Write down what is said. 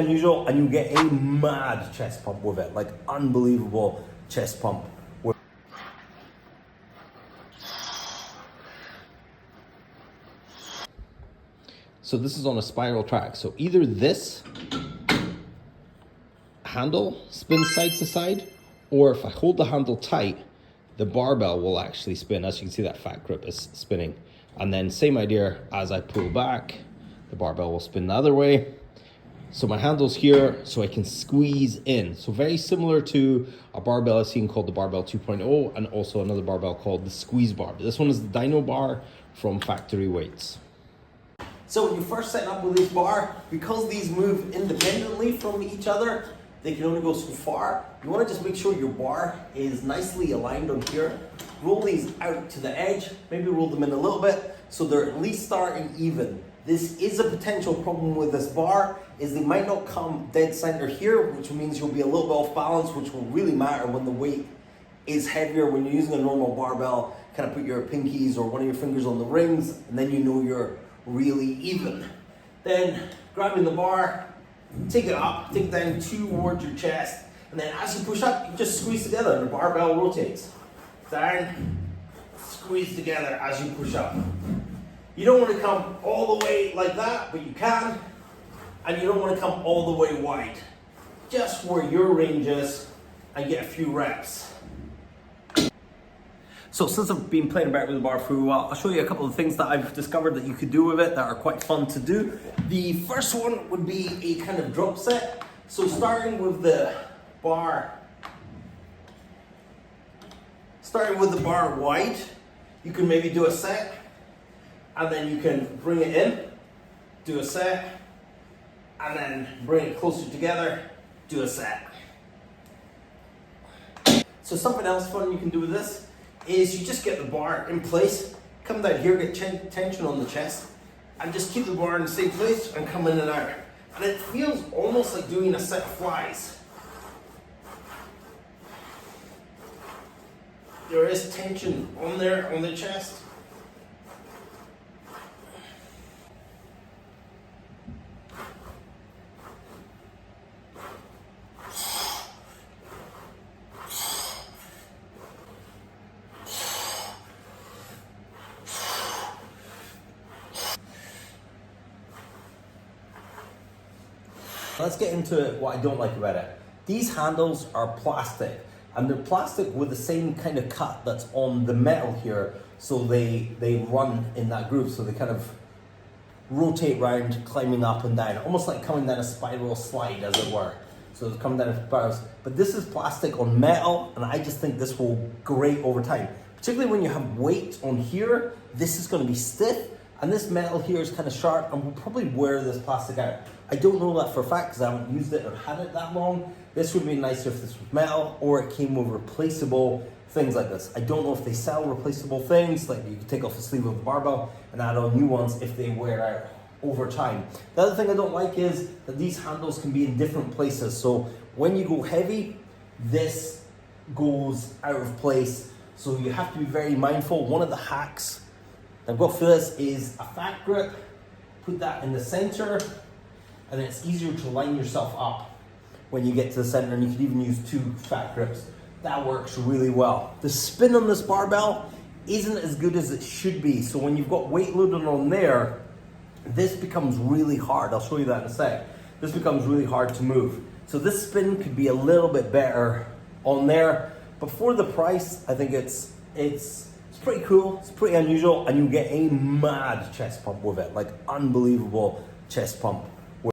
unusual, and you get a mad chest pump with it, like unbelievable chest pump. So this is on a spiral track. So either this handle spins side to side, or if I hold the handle tight, the barbell will actually spin. As you can see, that fat grip is spinning. And then same idea, as I pull back, the barbell will spin the other way. So my handle's here, so I can squeeze in. So very similar to a barbell I've seen called the Barbell 2.0, and also another barbell called the Squeeze Bar. But this one is the Dyno Bar from Factory Weights. So when you first set up with this bar, because these move independently from each other, they can only go so far. You want to just make sure your bar is nicely aligned on here. Roll these out to the edge, maybe roll them in a little bit, so they're at least starting even. This is a potential problem with this bar, is they might not come dead center here, which means you'll be a little bit off balance, which will really matter when the weight is heavier. When you're using a normal barbell, kind of put your pinkies or one of your fingers on the rings, and then you know you're really even. Then grabbing the bar, take it up, take it down towards your chest, and then as you push up, you just squeeze together and the barbell rotates. Down, squeeze together as you push up. You don't want to come all the way like that, but you can, and you don't want to come all the way wide. Just where your range is, and get a few reps. So since I've been playing about with the bar for a while, I'll show you a couple of things that I've discovered that you could do with it that are quite fun to do. The first one would be a kind of drop set. So starting with the bar wide, you can maybe do a set, and then you can bring it in, do a set, and then bring it closer together, do a set. So something else fun you can do with this is you just get the bar in place, come down here, get tension on the chest, and just keep the bar in the same place and come in and out. And it feels almost like doing a set of flies. There is tension on there, on the chest. Let's get into what I don't like about it. These handles are plastic, and they're plastic with the same kind of cut that's on the metal here, so they run in that groove, so they kind of rotate round, climbing up and down, almost like coming down a spiral slide, as it were. So it's coming down a spiral. But this is plastic on metal, and I just think this will grate over time. Particularly when you have weight on here, this is going to be stiff, and this metal here is kind of sharp, and we'll probably wear this plastic out. I don't know that for a fact because I haven't used it or had it that long. This would be nicer if this was metal or it came with replaceable things like this. I don't know if they sell replaceable things, like you can take off the sleeve of the barbell and add on new ones if they wear out over time. The other thing I don't like is that these handles can be in different places. So when you go heavy, this goes out of place. So you have to be very mindful. One of the hacks I've got for this is a fat grip. Put that in the center, and then it's easier to line yourself up when you get to the center, and you could even use 2 fat grips. That works really well. The spin on this barbell isn't as good as it should be. So when you've got weight loaded on there, this becomes really hard. I'll show you that in a sec. This becomes really hard to move. So this spin could be a little bit better on there, but for the price, I think it's pretty cool, it's pretty unusual, and you get a mad chest pump with it, like unbelievable chest pump.